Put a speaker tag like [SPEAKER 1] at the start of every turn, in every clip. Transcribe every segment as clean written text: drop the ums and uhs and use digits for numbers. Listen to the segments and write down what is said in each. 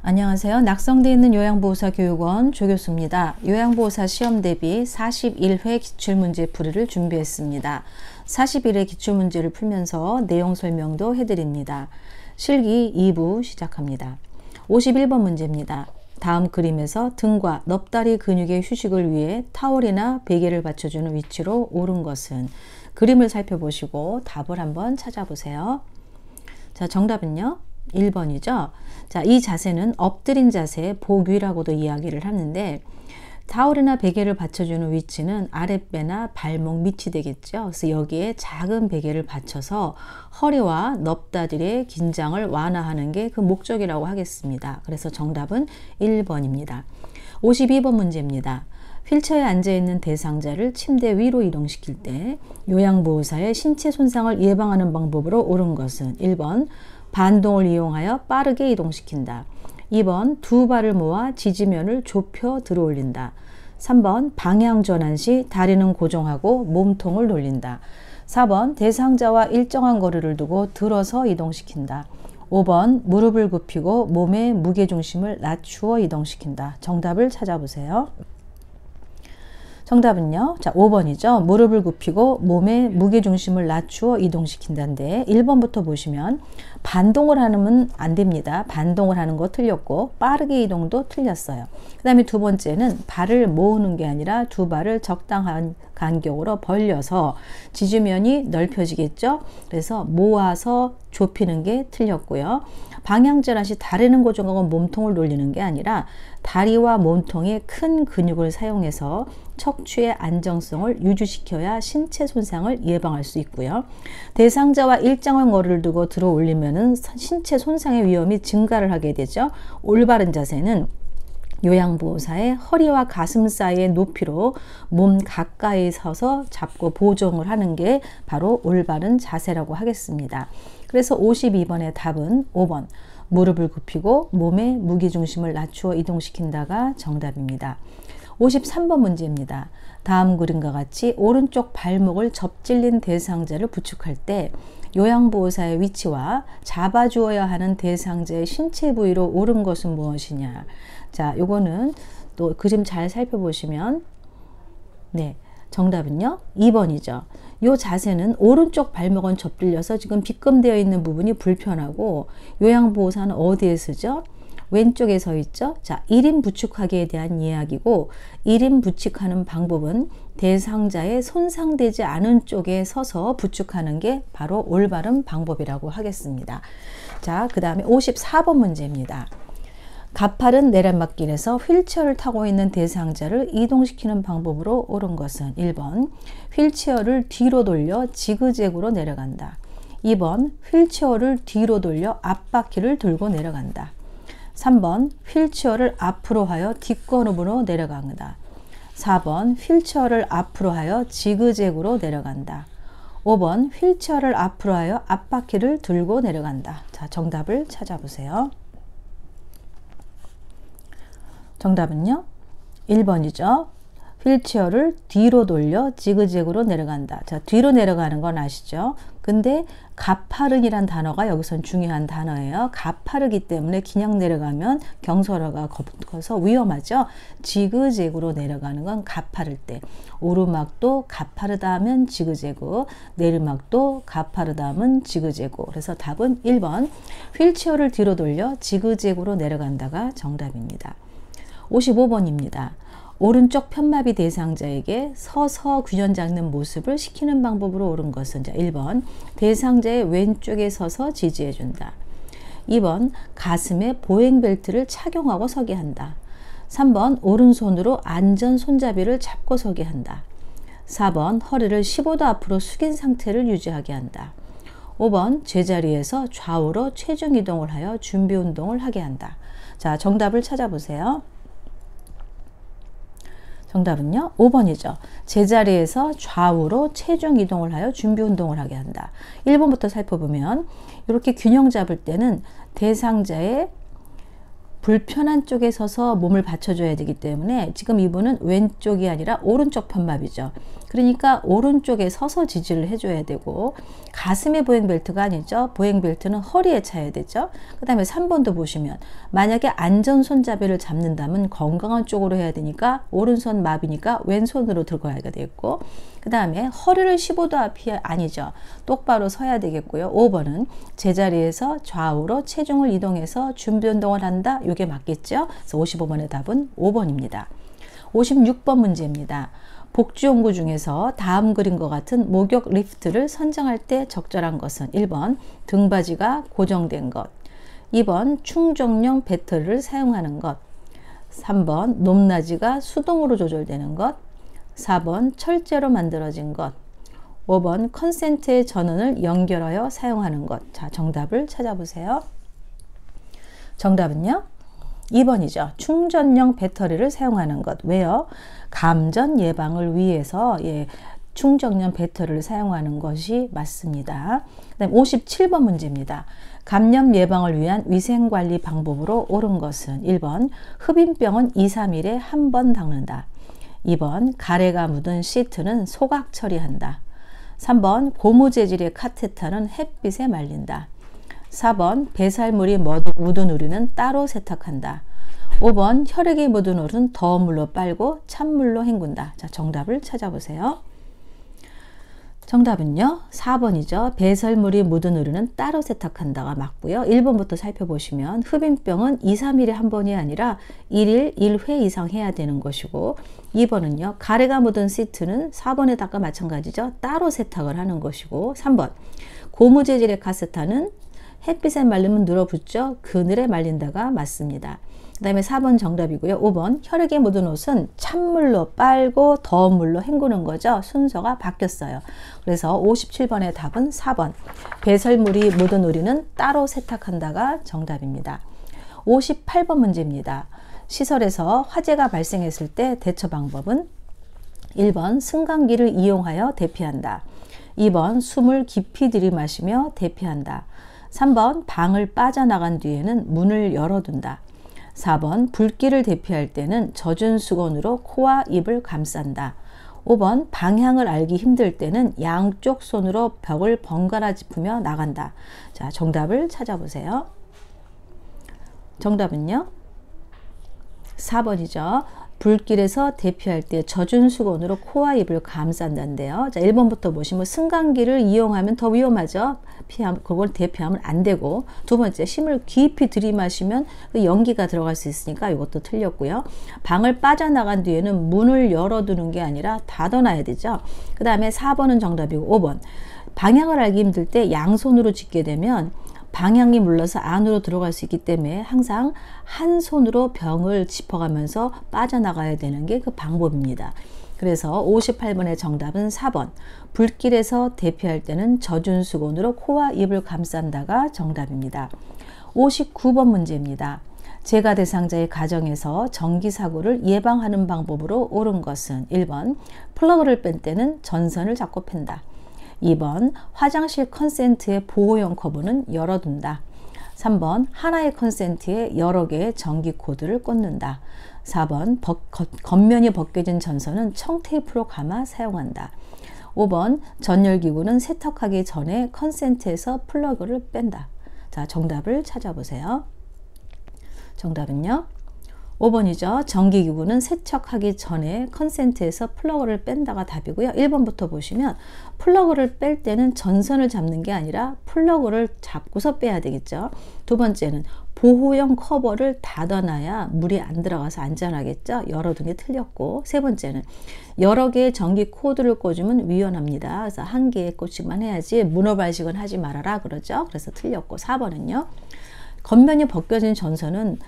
[SPEAKER 1] 안녕하세요. 낙성되어 있는 요양보호사 교육원 조교수입니다. 요양보호사 시험 대비 41회 기출문제 풀이를 준비했습니다. 41회 기출문제를 풀면서 내용 설명도 해드립니다. 실기 2부 시작합니다. 51번 문제입니다. 다음 그림에서 등과 넙다리 근육의 휴식을 위해 타월이나 베개를 받쳐주는 위치로 옳은 것은? 그림을 살펴보시고 답을 한번 찾아보세요. 자, 정답은요. 1번이죠. 자, 이 자세는 엎드린 자세, 복위라고도 이야기를 하는데 타월이나 베개를 받쳐주는 위치는 아랫배나 발목 밑이 되겠죠. 그래서 여기에 작은 베개를 받쳐서 허리와 넙다리의 긴장을 완화하는 게 그 목적이라고 하겠습니다. 그래서 정답은 1번입니다. 52번 문제입니다. 휠체어에 앉아있는 대상자를 침대 위로 이동시킬 때 요양보호사의 신체 손상을 예방하는 방법으로 옳은 것은? 1번 반동을 이용하여 빠르게 이동시킨다. 2번 두 발을 모아 지지면을 좁혀 들어 올린다. 3번 방향 전환 시 다리는 고정하고 몸통을 돌린다. 4번 대상자와 일정한 거리를 두고 들어서 이동시킨다. 5번 무릎을 굽히고 몸의 무게중심을 낮추어 이동시킨다. 정답을 찾아보세요. 정답은요. 자, 5번이죠. 무릎을 굽히고 몸의 무게중심을 낮추어 이동시킨다인데 1번부터 보시면 반동을 하면 안 됩니다. 반동을 하는 거 틀렸고 빠르게 이동도 틀렸어요. 그 다음에 두 번째는 발을 모으는 게 아니라 두 발을 적당한 간격으로 벌려서 지지면이 넓혀지겠죠. 그래서 모아서 좁히는 게 틀렸고요. 방향전환 시 다리는 고정하고 몸통을 돌리는 게 아니라 다리와 몸통의 큰 근육을 사용해서 척추의 안정성을 유지시켜야 신체 손상을 예방할 수 있고요. 대상자와 일정한 거리를 두고 들어 올리면은 신체 손상의 위험이 증가를 하게 되죠. 올바른 자세는 요양보호사의 허리와 가슴 사이의 높이로 몸 가까이 서서 잡고 보정을 하는 게 바로 올바른 자세라고 하겠습니다. 그래서 52번의 답은 5번 무릎을 굽히고 몸의 무게중심을 낮추어 이동시킨다가 정답입니다. 53번 문제입니다. 다음 그림과 같이 오른쪽 발목을 접질린 대상자를 부축할 때 요양보호사의 위치와 잡아주어야 하는 대상자의 신체 부위로 옳은 것은 무엇이냐. 자, 요거는 또 그림 잘 살펴보시면 네, 정답은요 2번이죠. 요 자세는 오른쪽 발목은 접질려서 지금 빗금되어 있는 부분이 불편하고 요양보호사는 어디에 쓰죠? 왼쪽에 서 있죠. 자, 1인 부축하기에 대한 이야기고 1인 부축하는 방법은 대상자의 손상되지 않은 쪽에 서서 부축하는 게 바로 올바른 방법이라고 하겠습니다. 자, 그 다음에 54번 문제입니다. 가파른 내리막길에서 휠체어를 타고 있는 대상자를 이동시키는 방법으로 옳은 것은? 1번 휠체어를 뒤로 돌려 지그재그로 내려간다. 2번 휠체어를 뒤로 돌려 앞바퀴를 들고 내려간다. 3번 휠체어를 앞으로 하여 뒷걸음으로 내려간다. 4번 휠체어를 앞으로 하여 지그재그로 내려간다. 5번 휠체어를 앞으로 하여 앞바퀴를 들고 내려간다. 자, 정답을 찾아보세요. 정답은요 1번이죠. 휠체어를 뒤로 돌려 지그재그로 내려간다. 자, 뒤로 내려가는 건 아시죠? 근데 가파른이란 단어가 여기선 중요한 단어예요. 가파르기 때문에 그냥 내려가면 경사로가 커서 위험하죠. 지그재그로 내려가는 건 가파를 때. 오르막도 가파르다 하면 지그재그, 내리막도 가파르다 하면 지그재그. 그래서 답은 1번 휠체어를 뒤로 돌려 지그재그로 내려간다가 정답입니다. 55번입니다. 오른쪽 편마비 대상자에게 서서 균형 잡는 모습을 시키는 방법으로 옳은 것은? 1번 대상자의 왼쪽에 서서 지지해 준다. 2번 가슴에 보행벨트를 착용하고 서게 한다. 3번 오른손으로 안전 손잡이를 잡고 서게 한다. 4번 허리를 15도 앞으로 숙인 상태를 유지하게 한다. 5번 제자리에서 좌우로 체중 이동을 하여 준비 운동을 하게 한다. 자, 정답을 찾아보세요. 정답은요 5번이죠. 제자리에서 좌우로 체중 이동을 하여 준비 운동을 하게 한다. 1번부터 살펴보면 이렇게 균형 잡을 때는 대상자의 불편한 쪽에 서서 몸을 받쳐줘야 되기 때문에 지금 이분은 왼쪽이 아니라 오른쪽 편마비죠. 그러니까 오른쪽에 서서 지지를 해줘야 되고, 가슴에 보행벨트가 아니죠. 보행벨트는 허리에 차야 되죠. 그 다음에 3번도 보시면 만약에 안전 손잡이를 잡는다면 건강한 쪽으로 해야 되니까 오른손 마비니까 왼손으로 들어가야 되겠고, 그 다음에 허리를 15도 앞이 아니죠. 똑바로 서야 되겠고요. 5번은 제자리에서 좌우로 체중을 이동해서 준비 운동을 한다. 이게 맞겠죠. 그래서 55번의 답은 5번입니다. 56번 문제입니다. 복주용구 중에서 다음 그림과 같은 목욕 리프트를 선정할 때 적절한 것은 1번 등받이가 고정된 것, 2번 충전용 배터리를 사용하는 것, 3번 높낮이가 수동으로 조절되는 것, 4번 철제로 만들어진 것, 5번 컨센트의 전원을 연결하여 사용하는 것. 자, 정답을 찾아보세요. 정답은요? 2번이죠. 충전용 배터리를 사용하는 것. 왜요? 감전 예방을 위해서 충전용 배터리를 사용하는 것이 맞습니다. 그다음 57번 문제입니다. 감염 예방을 위한 위생관리 방법으로 옳은 것은 1번 흡인병은 2, 3일에 한 번 닦는다. 2번 가래가 묻은 시트는 소각 처리한다. 3번 고무 재질의 카테타는 햇빛에 말린다. 4번 배살물이 묻은 우리는 따로 세탁한다. 5번 혈액이 묻은 우리는 더운 물로 빨고 찬물로 헹군다. 자, 정답을 찾아보세요. 정답은요 4번이죠. 배설물이 묻은 우리는 따로 세탁한다가 맞고요. 1번부터 살펴보시면 흡인병은 2, 3일에 한 번이 아니라 1일 1회 이상 해야 되는 것이고, 2번은요 가래가 묻은 시트는 4번에 닦아 마찬가지죠. 따로 세탁을 하는 것이고, 3번 고무 재질의 카세타는 햇빛에 말리면 늘어붙죠. 그늘에 말린다가 맞습니다. 그 다음에 4번 정답이고요. 5번 혈액에 묻은 옷은 찬물로 빨고 더운 물로 헹구는 거죠. 순서가 바뀌었어요. 그래서 57번의 답은 4번 배설물이 묻은 우리는 따로 세탁한다가 정답입니다. 58번 문제입니다. 시설에서 화재가 발생했을 때 대처 방법은 1번 승강기를 이용하여 대피한다. 2번 숨을 깊이 들이마시며 대피한다. 3번 방을 빠져나간 뒤에는 문을 열어둔다. 4번 불길을 대피할 때는 젖은 수건으로 코와 입을 감싼다. 5번 방향을 알기 힘들 때는 양쪽 손으로 벽을 번갈아 짚으며 나간다. 자, 정답을 찾아보세요. 정답은요 4번이죠. 불길에서 대피할 때 젖은 수건으로 코와 입을 감싼다는데요. 자, 1번부터 보시면 승강기를 이용하면 더 위험하죠. 그걸 대피하면 안 되고, 두 번째 힘을 깊이 들이마시면 연기가 들어갈 수 있으니까 이것도 틀렸고요. 방을 빠져나간 뒤에는 문을 열어두는 게 아니라 닫아놔야 되죠. 그 다음에 4번은 정답이고, 5번 방향을 알기 힘들 때 양손으로 짚게 되면 방향이 물러서 안으로 들어갈 수 있기 때문에 항상 한 손으로 병을 짚어가면서 빠져나가야 되는 게 그 방법입니다. 그래서 58번의 정답은 4번 불길에서 대피할 때는 젖은 수건으로 코와 입을 감싼다가 정답입니다. 59번 문제입니다. 재가 대상자의 가정에서 전기사고를 예방하는 방법으로 옳은 것은 1번 플러그를 뺀 때는 전선을 잡고 팬다. 2번 화장실 컨센트의 보호용 커브는 열어둔다. 3번 하나의 컨센트에 여러 개의 전기 코드를 꽂는다. 4번 겉면이 벗겨진 전선은 청테이프로 감아 사용한다. 5번 전열기구는 세척하기 전에 컨센트에서 플러그를 뺀다. 자, 정답을 찾아보세요. 정답은요 5번이죠. 전기기구는 세척하기 전에 컨센트에서 플러그를 뺀다가 답이고요. 1번부터 보시면 플러그를 뺄 때는 전선을 잡는 게 아니라 플러그를 잡고서 빼야 되겠죠. 두 번째는 보호용 커버를 닫아놔야 물이 안 들어가서 안전하겠죠. 열어둔 게 틀렸고, 세 번째는 여러 개의 전기 코드를 꽂으면 위험합니다. 그래서 한 개의 꽂기만 해야지 문어발식은 하지 말아라 그러죠. 그래서 틀렸고, 4번은요. 겉면이 벗겨진 전선은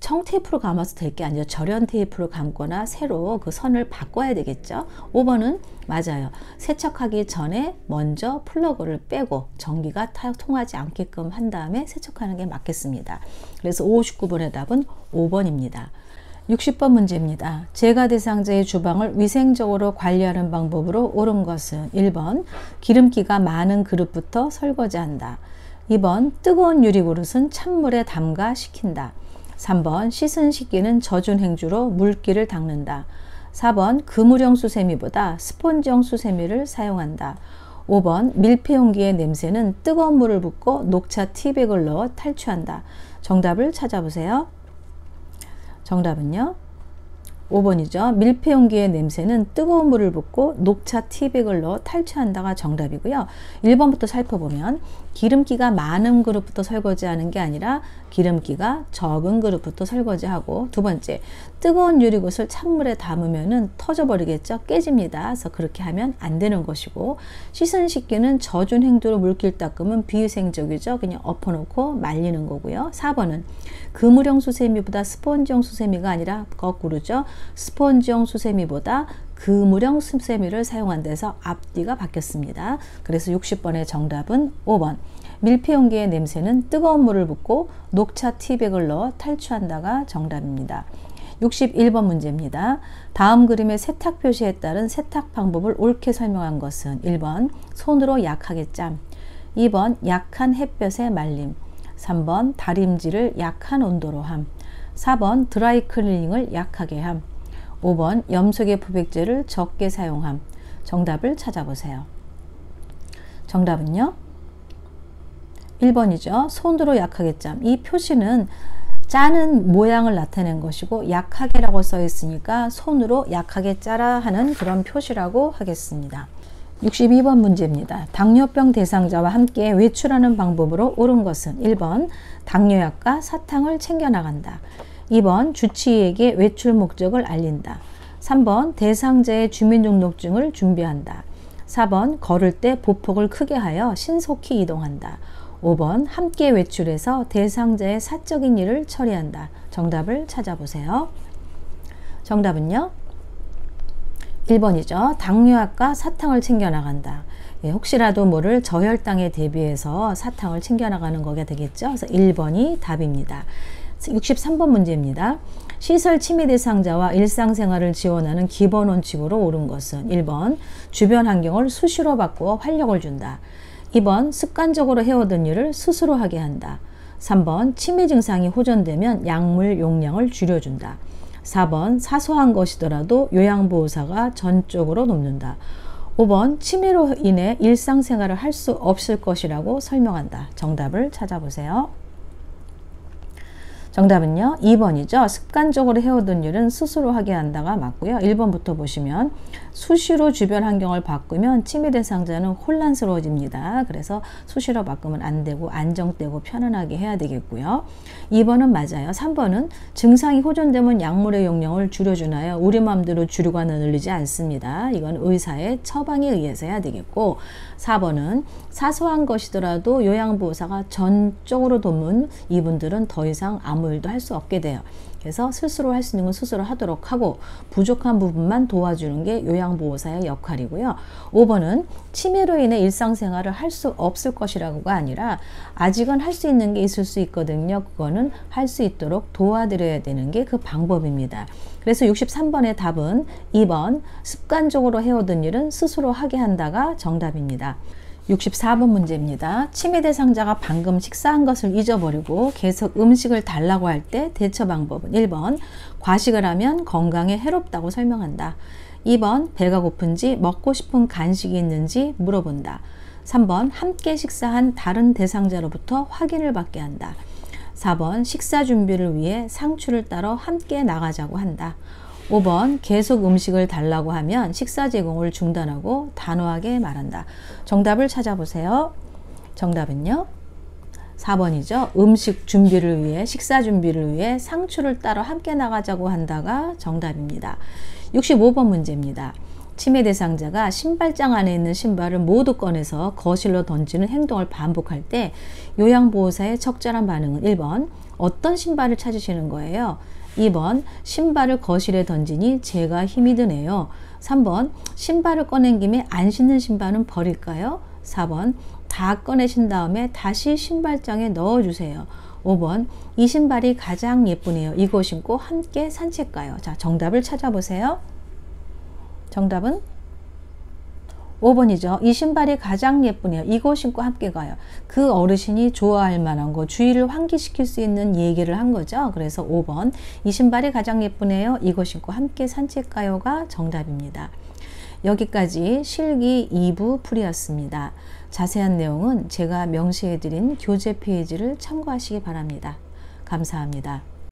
[SPEAKER 1] 청테이프로 감아서 될 게 아니라 절연 테이프로 감거나 새로 그 선을 바꿔야 되겠죠. 5번은 맞아요. 세척하기 전에 먼저 플러그를 빼고 전기가 통하지 않게끔 한 다음에 세척하는 게 맞겠습니다. 그래서 59번의 답은 5번입니다. 60번 문제입니다. 재가 대상자의 주방을 위생적으로 관리하는 방법으로 옳은 것은 1번 기름기가 많은 그릇부터 설거지한다. 2번 뜨거운 유리그릇은 찬물에 담가 식힌다. 3번 씻은 식기는 젖은 행주로 물기를 닦는다. 4번 그물형 수세미보다 스펀지형 수세미를 사용한다. 5번 밀폐용기의 냄새는 뜨거운 물을 붓고 녹차 티백을 넣어 탈취한다. 정답을 찾아보세요. 정답은요 5번이죠. 밀폐용기의 냄새는 뜨거운 물을 붓고 녹차 티백을 넣어 탈취한다가 정답이고요. 1번부터 살펴보면 기름기가 많은 그릇부터 설거지하는 게 아니라 기름기가 적은 그릇부터 설거지하고, 두 번째, 뜨거운 유리굿을 찬물에 담으면 터져버리겠죠. 깨집니다. 그래서 그렇게 하면 안 되는 것이고, 씻은 식기는 젖은 행주로 물기를 닦으면 비위생적이죠. 그냥 엎어놓고 말리는 거고요. 4번은 그물형 수세미보다 스펀지형 수세미가 아니라 거꾸로죠. 스펀지형 수세미보다 그물형 수세미를 사용한다 해서 앞뒤가 바뀌었습니다. 그래서 60번의 정답은 5번 밀폐용기의 냄새는 뜨거운 물을 붓고 녹차 티백을 넣어 탈취한다가 정답입니다. 61번 문제입니다. 다음 그림의 세탁 표시에 따른 세탁 방법을 옳게 설명한 것은 1번 손으로 약하게 짬, 2번 약한 햇볕에 말림, 3번 다림질을 약한 온도로 함, 4번 드라이 클리닝을 약하게 함, 5번 염색의 부백제를 적게 사용함. 정답을 찾아보세요. 정답은요 1번이죠. 손으로 약하게 짬. 이 표시는 짜는 모양을 나타낸 것이고 약하게라고 써 있으니까 손으로 약하게 짜라 하는 그런 표시라고 하겠습니다. 62번 문제입니다. 당뇨병 대상자와 함께 외출하는 방법으로 옳은 것은 1번 당뇨약과 사탕을 챙겨나간다. 2번 주치의에게 외출 목적을 알린다. 3번 대상자의 주민등록증을 준비한다. 4번 걸을 때 보폭을 크게 하여 신속히 이동한다. 5번 함께 외출해서 대상자의 사적인 일을 처리한다. 정답을 찾아보세요. 정답은요 1번이죠. 당뇨약과 사탕을 챙겨나간다. 혹시라도 모를 저혈당에 대비해서 사탕을 챙겨나가는 거게 되겠죠. 그래서 1번이 답입니다. 63번 문제입니다. 시설 침해 대상자와 일상생활을 지원하는 기본 원칙으로 옳은 것은 1번 주변 환경을 수시로 바꾸어 활력을 준다. 2번 습관적으로 해오던 일을 스스로 하게 한다. 3번 치매 증상이 호전되면 약물 용량을 줄여준다. 4번 사소한 것이더라도 요양보호사가 전적으로 돕는다. 5번 치매로 인해 일상생활을 할 수 없을 것이라고 설명한다. 정답을 찾아보세요. 정답은요 2번이죠. 습관적으로 해오던 일은 스스로 하게 한다가 맞고요. 1번부터 보시면 수시로 주변 환경을 바꾸면 치매 대상자는 혼란스러워집니다. 그래서 수시로 바꾸면 안 되고 안정되고 편안하게 해야 되겠고요. 2번은 맞아요. 3번은 증상이 호전되면 약물의 용량을 줄여주나요? 우리 마음대로 줄이거나 늘리지 않습니다. 이건 의사의 처방에 의해서 해야 되겠고, 4번은 사소한 것이더라도 요양보호사가 전적으로 돕는 이분들은 더 이상 아무 일도 할 수 없게 돼요. 그래서 스스로 할 수 있는 건 스스로 하도록 하고 부족한 부분만 도와주는 게 요양보호사의 역할이고요. 5번은 치매로 인해 일상생활을 할 수 없을 것이라고가 아니라 아직은 할 수 있는 게 있을 수 있거든요. 그거는 할 수 있도록 도와드려야 되는 게 그 방법입니다. 그래서 63번의 답은 2번 습관적으로 해오던 일은 스스로 하게 한다가 정답입니다. 64번 문제입니다. 치매 대상자가 방금 식사한 것을 잊어버리고 계속 음식을 달라고 할 때 대처 방법은 1번 과식을 하면 건강에 해롭다고 설명한다. 2번 배가 고픈지 먹고 싶은 간식이 있는지 물어본다. 3번 함께 식사한 다른 대상자로부터 확인을 받게 한다. 4번 식사 준비를 위해 상추를 따러 함께 나가자고 한다. 5번 계속 음식을 달라고 하면 식사 제공을 중단하고 단호하게 말한다. 정답을 찾아보세요. 정답은요 4번이죠. 음식 준비를 위해 식사 준비를 위해 상추를 따러 함께 나가자고 한다가 정답입니다. 65번 문제입니다. 치매 대상자가 신발장 안에 있는 신발을 모두 꺼내서 거실로 던지는 행동을 반복할 때 요양보호사의 적절한 반응은 1번 어떤 신발을 찾으시는 거예요? 2번 신발을 거실에 던지니 제가 힘이 드네요. 3번 신발을 꺼낸 김에 안 신는 신발은 버릴까요? 4번 다 꺼내신 다음에 다시 신발장에 넣어주세요. 5번 이 신발이 가장 예쁘네요. 이거 신고 함께 산책 가요. 자, 정답을 찾아보세요. 정답은 5번이죠. 이 신발이 가장 예쁘네요. 이거 신고 함께 가요. 그 어르신이 좋아할 만한 거, 주의를 환기시킬 수 있는 얘기를 한 거죠. 그래서 5번 이 신발이 가장 예쁘네요. 이거 신고 함께 산책 가요가 정답입니다. 여기까지 실기 2부 풀이였습니다. 자세한 내용은 제가 명시해드린 교재 페이지를 참고하시기 바랍니다. 감사합니다.